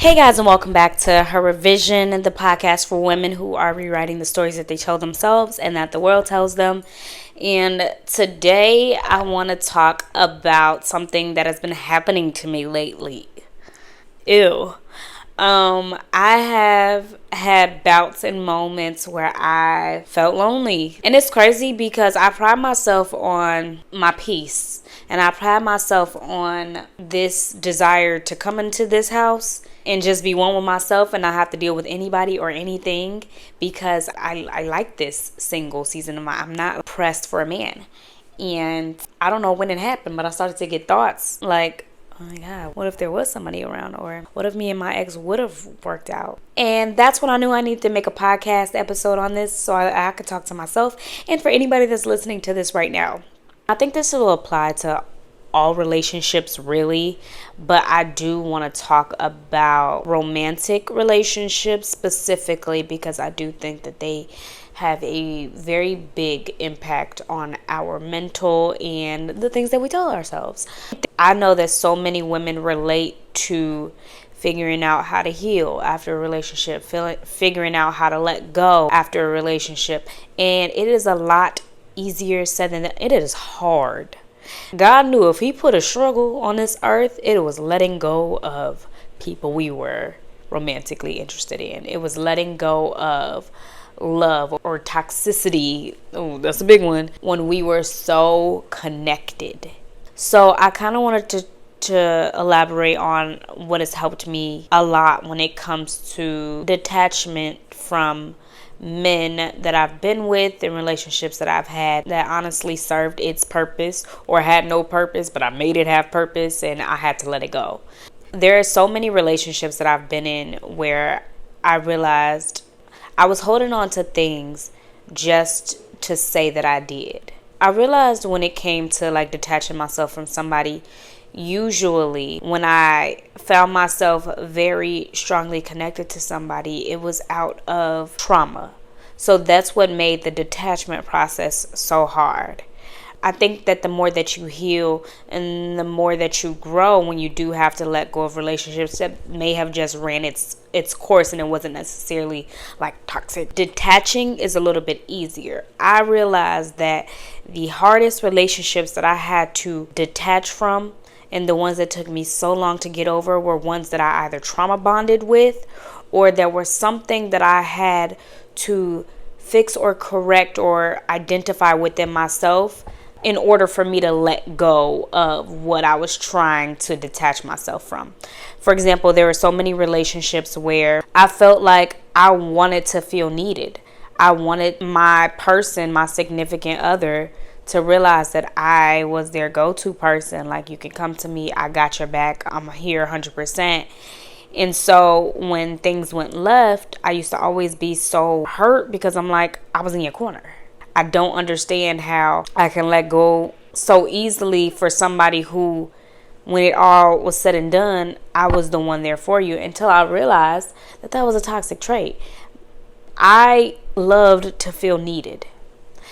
Hey guys, and welcome back to Her Revision, the podcast for women who are rewriting the stories that they tell themselves and that the world tells them. And today I want to talk about something that has been happening to me lately. Ew. I have had bouts and moments where I felt lonely. And it's crazy because I pride myself on my peace. And I pride myself on this desire to come into this house and just be one with myself and not have to deal with anybody or anything, because I like this single season of I'm not pressed for a man. And I don't know when it happened, but I started to get thoughts like, oh my God, what if there was somebody around? Or what if me and my ex would have worked out? And that's when I knew I needed to make a podcast episode on this so I could talk to myself and for anybody that's listening to this right now. I think this will apply to all relationships really, but I do want to talk about romantic relationships specifically because I do think that they have a very big impact on our mental and the things that we tell ourselves. I know that so many women relate to figuring out how to heal after a relationship, figuring out how to let go after a relationship, and it is a lot easier said than that. It is hard. God knew if he put a struggle on this earth, it was letting go of people we were romantically interested in. It was letting go of love or toxicity. Oh, that's a big one. When we were so connected. So I kind of wanted to elaborate on what has helped me a lot when it comes to detachment from men that I've been with and relationships that I've had that honestly served its purpose or had no purpose, but I made it have purpose and I had to let it go. There are so many relationships that I've been in where I realized I was holding on to things just to say that I did. I realized when it came to like detaching myself from somebody, usually when I found myself very strongly connected to somebody, it was out of trauma. So that's what made the detachment process so hard. I think that the more that you heal and the more that you grow when you do have to let go of relationships that may have just ran its course and it wasn't necessarily like toxic. Detaching is a little bit easier. I realized that the hardest relationships that I had to detach from and the ones that took me so long to get over were ones that I either trauma bonded with or there was something that I had to fix or correct or identify within myself in order for me to let go of what I was trying to detach myself from. For example, there were so many relationships where I felt like I wanted to feel needed. I wanted my person, my significant other, to realize that I was their go-to person. Like, you can come to me, I got your back, I'm here 100%. And so when things went left, I used to always be so hurt because I'm like, I was in your corner. I don't understand how I can let go so easily for somebody who, when it all was said and done, I was the one there for you, until I realized that that was a toxic trait. I loved to feel needed.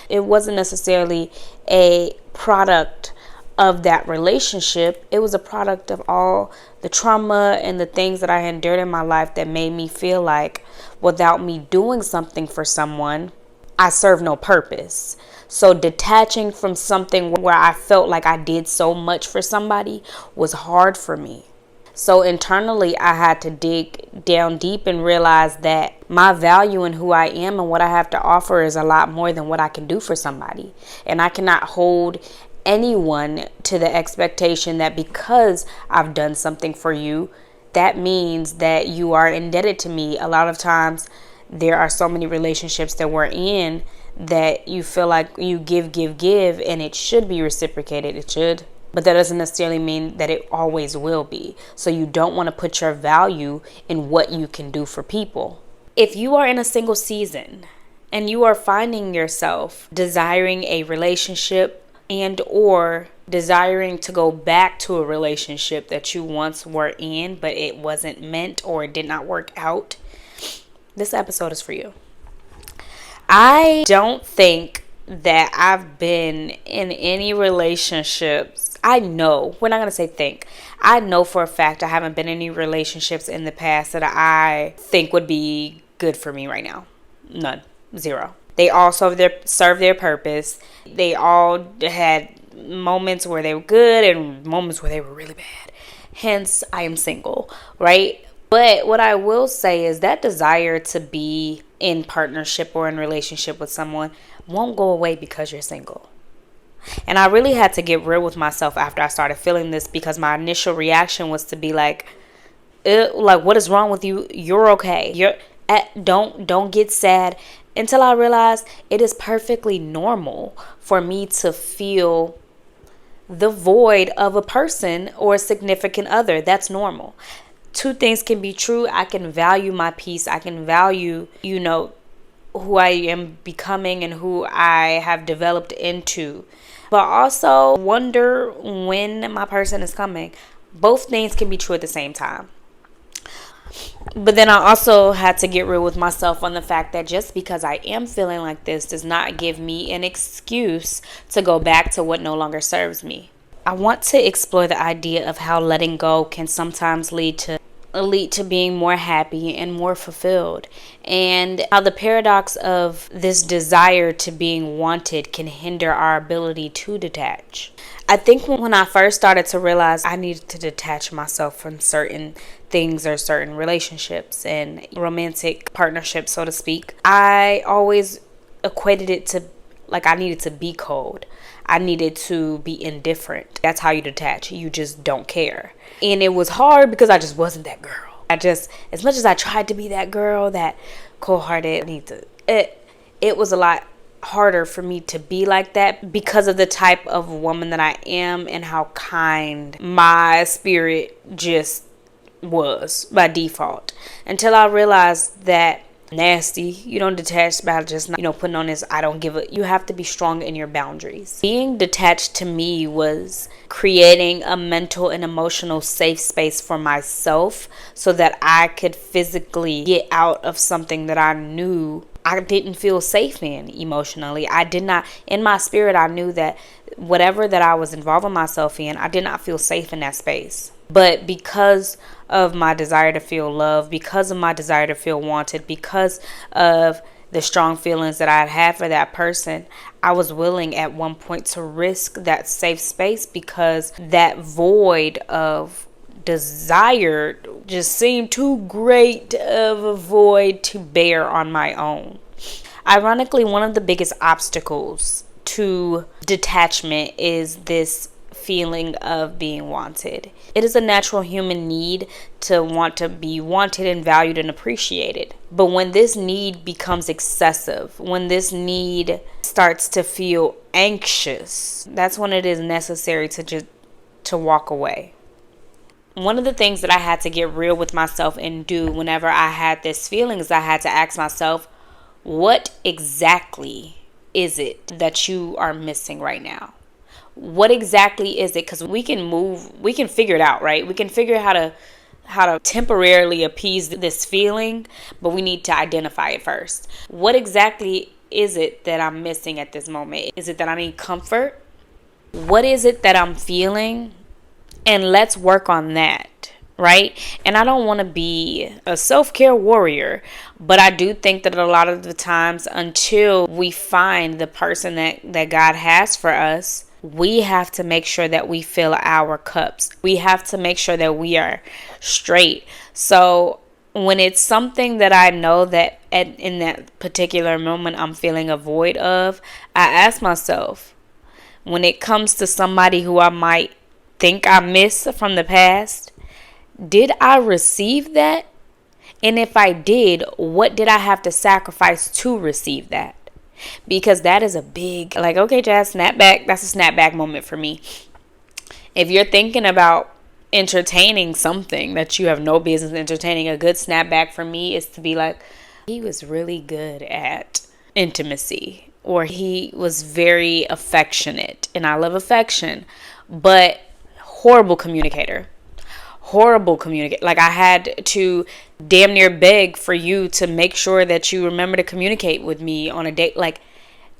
It wasn't necessarily a product of that relationship. It was a product of all the trauma and the things that I endured in my life that made me feel like without me doing something for someone, I serve no purpose. So detaching from something where I felt like I did so much for somebody was hard for me. So internally, I had to dig down deep and realize that my value and who I am and what I have to offer is a lot more than what I can do for somebody. And I cannot hold anyone to the expectation that because I've done something for you, that means that you are indebted to me. A lot of times, there are so many relationships that we're in that you feel like you give, and it should be reciprocated. It should. But that doesn't necessarily mean that it always will be. So you don't want to put your value in what you can do for people. If you are in a single season and you are finding yourself desiring a relationship and or desiring to go back to a relationship that you once were in, but it wasn't meant or it did not work out, this episode is for you. I don't think that I've been in any relationships. I know, we're not going to say think. I know for a fact I haven't been in any relationships in the past that I think would be good for me right now. None. Zero. They all serve their purpose. They all had moments where they were good and moments where they were really bad. Hence, I am single, right? But what I will say is that desire to be in partnership or in relationship with someone won't go away because you're single. And I really had to get real with myself after I started feeling this, because my initial reaction was to be like, like, what is wrong with you? You're okay. Don't get sad. Until I realized it is perfectly normal for me to feel the void of a person or a significant other. That's normal. Two things can be true. I can value my peace. I can value, who I am becoming and who I have developed into. But also wonder when my person is coming. Both things can be true at the same time. But then I also had to get real with myself on the fact that just because I am feeling like this does not give me an excuse to go back to what no longer serves me. I want to explore the idea of how letting go can sometimes lead to being more happy and more fulfilled, and how the paradox of this desire to being wanted can hinder our ability to detach. I think when I first started to realize I needed to detach myself from certain things or certain relationships and romantic partnerships, so to speak, I always equated it to like I needed to be cold. I needed to be indifferent. That's how you detach. You just don't care. And it was hard because I just wasn't that girl. As much as I tried to be that girl, that cold-hearted, it was a lot harder for me to be like that because of the type of woman that I am and how kind my spirit just was by default. Until I realized that nasty, you don't detach by just not, putting on this I don't give a. You have to be strong in your boundaries. Being detached to me was creating a mental and emotional safe space for myself so that I could physically get out of something that I knew I didn't feel safe in emotionally. I did not, in my spirit, I knew that whatever that I was involving myself in, I did not feel safe in that space. But because of my desire to feel loved, because of my desire to feel wanted, because of the strong feelings that I had for that person, I was willing at one point to risk that safe space because that void of desire just seemed too great of a void to bear on my own. Ironically, one of the biggest obstacles to detachment is this feeling of being wanted. It is a natural human need to want to be wanted and valued and appreciated. But when this need becomes excessive, when this need starts to feel anxious, that's when it is necessary to walk away. One of the things that I had to get real with myself and do whenever I had this feeling is I had to ask myself, what exactly is it that you are missing right now? What exactly is it? Because we can figure it out, right? We can figure out how to temporarily appease this feeling, but we need to identify it first. What exactly is it that I'm missing at this moment? Is it that I need comfort? What is it that I'm feeling? And let's work on that, right? And I don't want to be a self-care warrior, but I do think that a lot of the times until we find the person that God has for us, we have to make sure that we fill our cups. We have to make sure that we are straight. So when it's something that I know that in that particular moment I'm feeling a void of, I ask myself, when it comes to somebody who I might think I miss from the past, did I receive that? And if I did, what did I have to sacrifice to receive that? Because that is a big, okay, Jazz, snap back. That's a snapback moment for me. If you're thinking about entertaining something that you have no business entertaining, a good snapback for me is to be like, he was really good at intimacy, or he was very affectionate, and I love affection, but horrible communicator. Like, I had to damn near beg for you to make sure that you remember to communicate with me on a date. Like,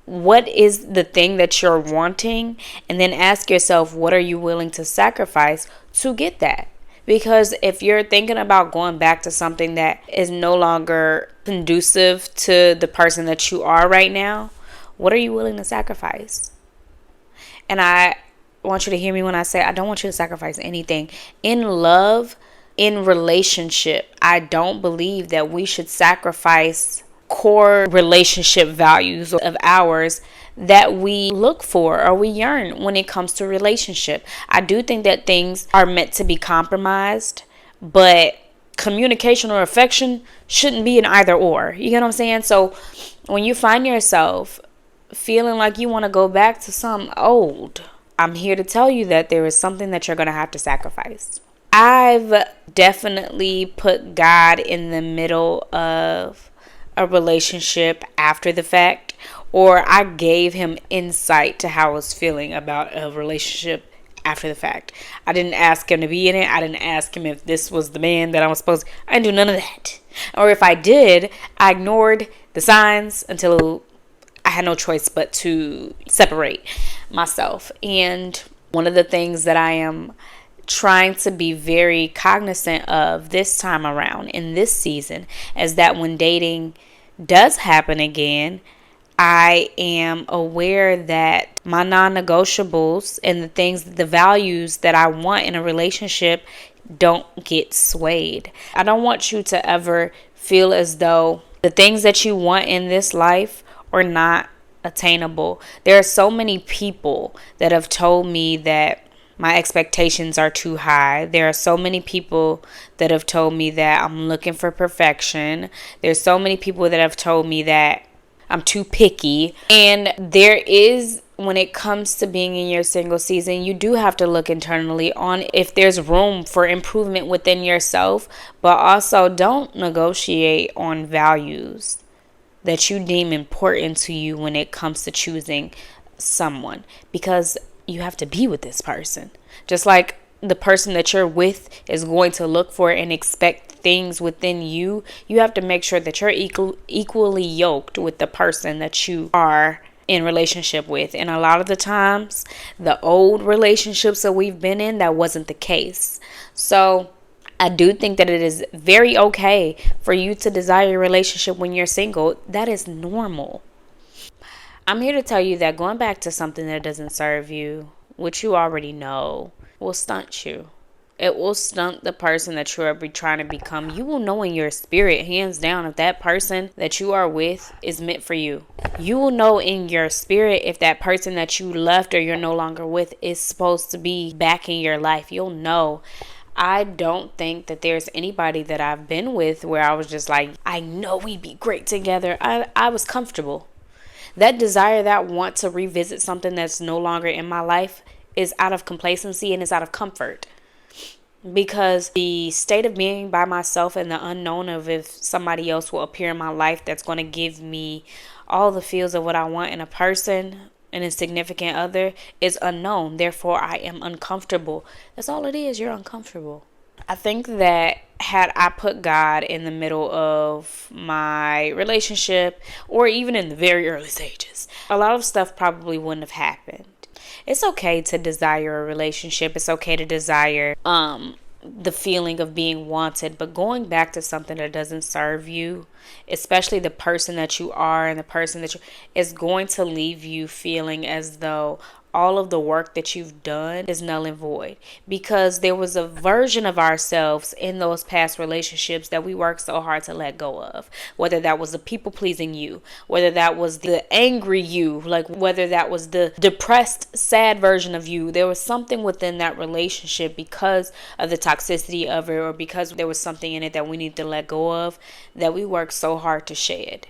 what is the thing that you're wanting, and then ask yourself, what are you willing to sacrifice to get that? Because if you're thinking about going back to something that is no longer conducive to the person that you are right now, what are you willing to sacrifice? And I want you to hear me when I say I don't want you to sacrifice anything. In love, in relationship, I don't believe that we should sacrifice core relationship values of ours that we look for or we yearn when it comes to relationship. I do think that things are meant to be compromised, but communication or affection shouldn't be an either or. You get what I'm saying? So when you find yourself feeling like you want to go back to something old, I'm here to tell you that there is something that you're going to have to sacrifice. I've definitely put God in the middle of a relationship after the fact, or I gave him insight to how I was feeling about a relationship after the fact. I didn't ask him to be in it. I didn't ask him if this was the man that I was supposed to. I didn't do none of that. Or if I did, I ignored the signs until I had no choice but to separate myself. And one of the things that I am trying to be very cognizant of this time around in this season is that when dating does happen again, I am aware that my non-negotiables and the things, the values that I want in a relationship don't get swayed. I don't want you to ever feel as though the things that you want in this life are not attainable. There are so many people that have told me that my expectations are too high. There are so many people that have told me that I'm looking for perfection. There's so many people that have told me that I'm too picky. And there is, when it comes to being in your single season, you do have to look internally on if there's room for improvement within yourself, but also don't negotiate on values that you deem important to you when it comes to choosing someone, because you have to be with this person. Just like the person that you're with is going to look for and expect things within you, you have to make sure that you're equally yoked with the person that you are in relationship with. And a lot of the times, the old relationships that we've been in, that wasn't the case. So I do think that it is very okay for you to desire a relationship when you're single. That is normal. I'm here to tell you that going back to something that doesn't serve you, which you already know, will stunt you. It will stunt the person that you're trying to become. You will know in your spirit, hands down, if that person that you are with is meant for you. You will know in your spirit if that person that you left or you're no longer with is supposed to be back in your life. You'll know. I don't think that there's anybody that I've been with where I was just like, I know we'd be great together. I was comfortable. That desire, that want to revisit something that's no longer in my life is out of complacency and is out of comfort. Because the state of being by myself and the unknown of if somebody else will appear in my life that's going to give me all the feels of what I want in a person and a significant other is unknown. Therefore, I am uncomfortable. That's all it is. You're uncomfortable. I think that had I put God in the middle of my relationship, or even in the very early stages, a lot of stuff probably wouldn't have happened. It's okay to desire a relationship. It's okay to desire the feeling of being wanted, but going back to something that doesn't serve you, especially the person that you are and the person that you, is going to leave you feeling as though all of the work that you've done is null and void, because there was a version of ourselves in those past relationships that we worked so hard to let go of. Whether that was the people pleasing you, whether that was the angry you, like whether that was the depressed, sad version of you, there was something within that relationship because of the toxicity of it, or because there was something in it that we need to let go of, that we worked so hard to shed,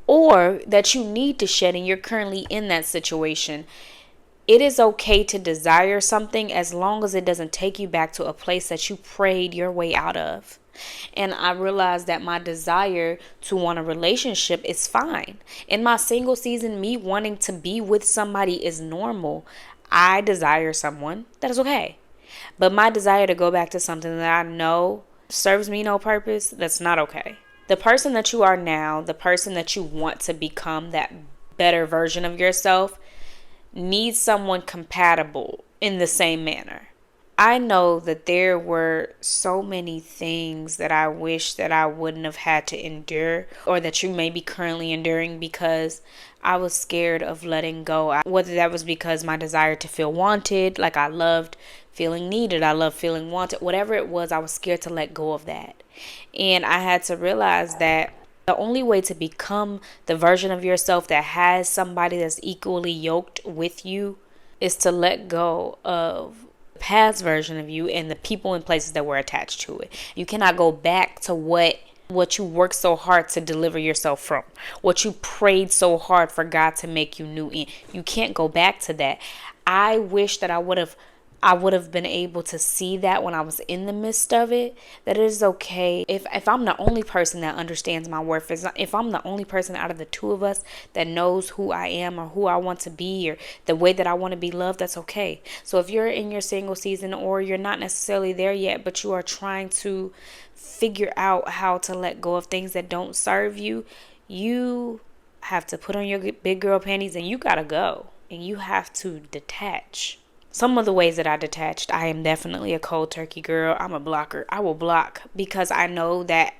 or that you need to shed and you're currently in that situation. It is okay to desire something as long as it doesn't take you back to a place that you prayed your way out of. And I realized that my desire to want a relationship is fine. In my single season, me wanting to be with somebody is normal. I desire someone. That is okay. But my desire to go back to something that I know serves me no purpose, that's not okay. The person that you are now, the person that you want to become, that better version of yourself needs someone compatible in the same manner. I know that there were so many things that I wish that I wouldn't have had to endure, or that you may be currently enduring, because I was scared of letting go. Whether that was because my desire to feel wanted, like I loved feeling needed, I loved feeling wanted, whatever it was, I was scared to let go of that. And I had to realize that the only way to become the version of yourself that has somebody that's equally yoked with you is to let go of past version of you and the people and places that were attached to it. You cannot go back to what you worked so hard to deliver yourself from, what you prayed so hard for God to make you new in. You can't go back to that. I wish that I would have been able to see that when I was in the midst of it, that it is okay if I'm the only person that understands my worth, if I'm the only person out of the two of us that knows who I am or who I want to be or the way that I want to be loved, that's okay. So if you're in your single season, or you're not necessarily there yet, but you are trying to figure out how to let go of things that don't serve you, you have to put on your big girl panties and you gotta go, and you have to detach. Some of the ways that I detached, I am definitely a cold turkey girl. I'm a blocker. I will block because I know that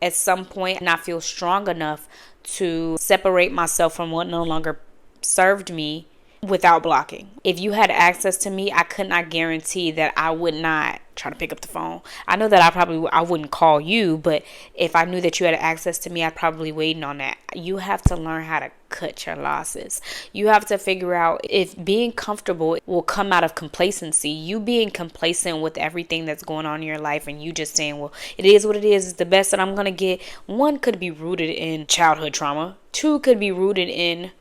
at some point I feel strong enough to separate myself from what no longer served me without blocking. If you had access to me, I could not guarantee that I would not try to pick up the phone. I know that I wouldn't call you, but if I knew that you had access to me, I'd probably waiting on that. You have to learn how to cut your losses. You have to figure out if being comfortable will come out of complacency. You being complacent with everything that's going on in your life and you just saying, well, it is what it is. It's the best that I'm going to get. One could be rooted in childhood trauma. Two could be rooted in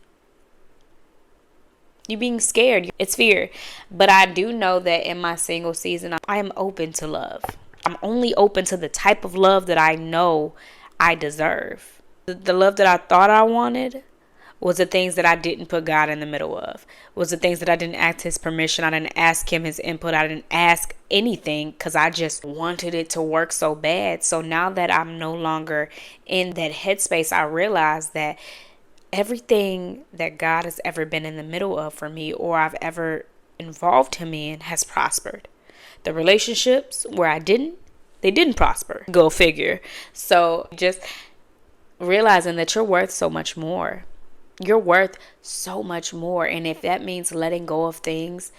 you being scared. It's fear. But I do know that in my single season, I am open to love. I'm only open to the type of love that I know I deserve. The love that I thought I wanted was the things that I didn't put God in the middle of. Was the things that I didn't ask his permission. I didn't ask him his input. I didn't ask anything because I just wanted it to work so bad. So now that I'm no longer in that headspace, I realize that everything that God has ever been in the middle of for me, or I've ever involved him in, has prospered. The relationships where they didn't prosper. Go figure. So just realizing that you're worth so much more. You're worth so much more. And if that means letting go of things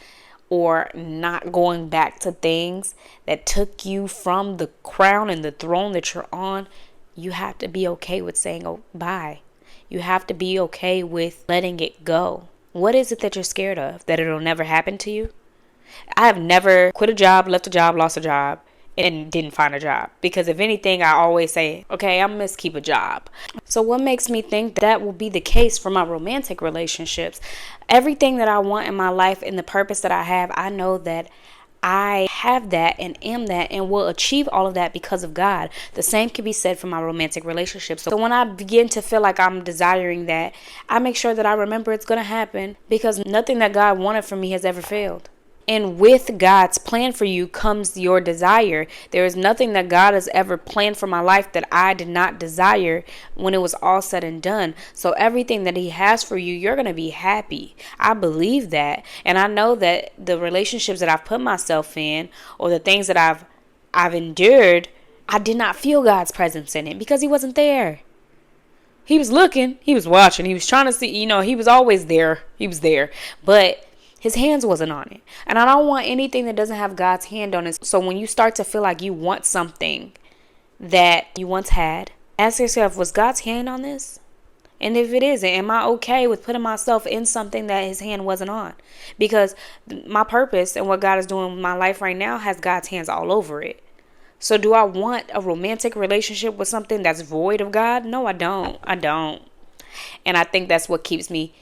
or not going back to things that took you from the crown and the throne that you're on, you have to be okay with saying, oh, bye. You have to be okay with letting it go. What is it that you're scared of? That it'll never happen to you? I have never quit a job, left a job, lost a job, and didn't find a job. Because if anything, I always say, okay, I'm going to keep a job. So what makes me think that will be the case for my romantic relationships? Everything that I want in my life and the purpose that I have, I know that I have that and am that and will achieve all of that because of God. The same can be said for my romantic relationships. So when I begin to feel like I'm desiring that, I make sure that I remember it's going to happen, because nothing that God wanted for me has ever failed. And with God's plan for you comes your desire. There is nothing that God has ever planned for my life that I did not desire when it was all said and done. So everything that he has for you, you're going to be happy. I believe that. And I know that the relationships that I've put myself in, or the things that I've endured, I did not feel God's presence in it because he wasn't there. He was looking, he was watching, he was trying to see, he was always there. He was there. But his hands wasn't on it. And I don't want anything that doesn't have God's hand on it. So when you start to feel like you want something that you once had, ask yourself, was God's hand on this? And if it isn't, am I okay with putting myself in something that his hand wasn't on? Because my purpose and what God is doing in my life right now has God's hands all over it. So do I want a romantic relationship with something that's void of God? No, I don't. And I think that's what keeps me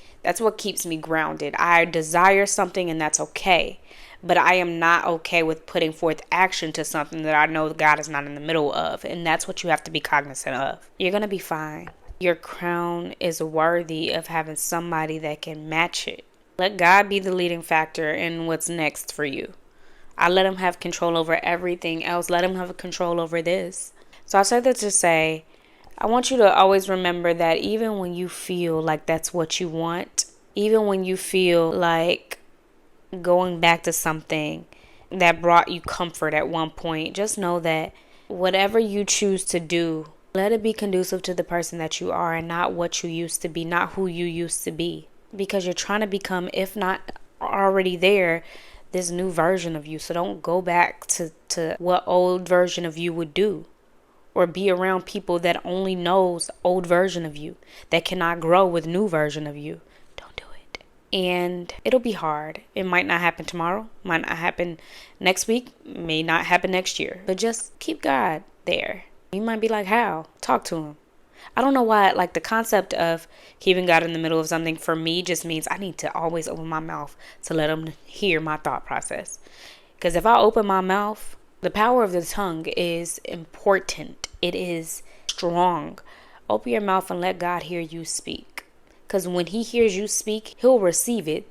grounded. I desire something, and that's okay. But I am not okay with putting forth action to something that I know God is not in the middle of. And that's what you have to be cognizant of. You're going to be fine. Your crown is worthy of having somebody that can match it. Let God be the leading factor in what's next for you. I let him have control over everything else. Let him have control over this. So I said that to say, I want you to always remember that even when you feel like that's what you want, even when you feel like going back to something that brought you comfort at one point, just know that whatever you choose to do, let it be conducive to the person that you are and not what you used to be, not who you used to be. Because you're trying to become, if not already there, this new version of you. So don't go back to what old version of you would do, or be around people that only knows old version of you, that cannot grow with new version of you. Don't do it. And it'll be hard. It might not happen tomorrow, might not happen next week, may not happen next year. But just keep God there. You might be like, how? Talk to him. I don't know why, like, the concept of keeping God in the middle of something for me just means I need to always open my mouth to let him hear my thought process. Because if I open my mouth, the power of the tongue is important. It is strong. Open your mouth and let God hear you speak. Because when he hears you speak, he'll receive it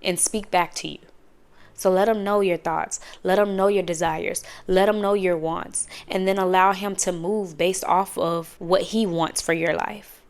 and speak back to you. So let him know your thoughts. Let him know your desires. Let him know your wants. And then allow him to move based off of what he wants for your life.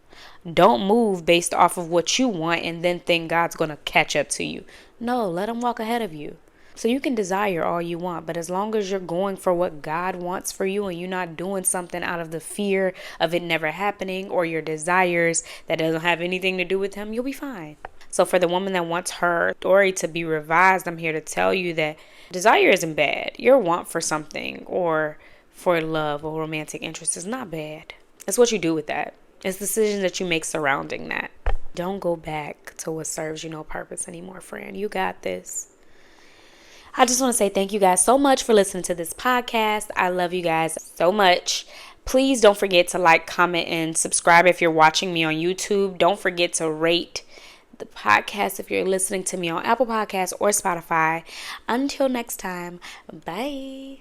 Don't move based off of what you want and then think God's going to catch up to you. No, let him walk ahead of you. So you can desire all you want, but as long as you're going for what God wants for you and you're not doing something out of the fear of it never happening or your desires that doesn't have anything to do with him, you'll be fine. So for the woman that wants her story to be revised, I'm here to tell you that desire isn't bad. Your want for something or for love or romantic interest is not bad. It's what you do with that. It's decisions that you make surrounding that. Don't go back to what serves you no purpose anymore, friend. You got this. I just want to say thank you guys so much for listening to this podcast. I love you guys so much. Please don't forget to like, comment, and subscribe if you're watching me on YouTube. Don't forget to rate the podcast if you're listening to me on Apple Podcasts or Spotify. Until next time, bye.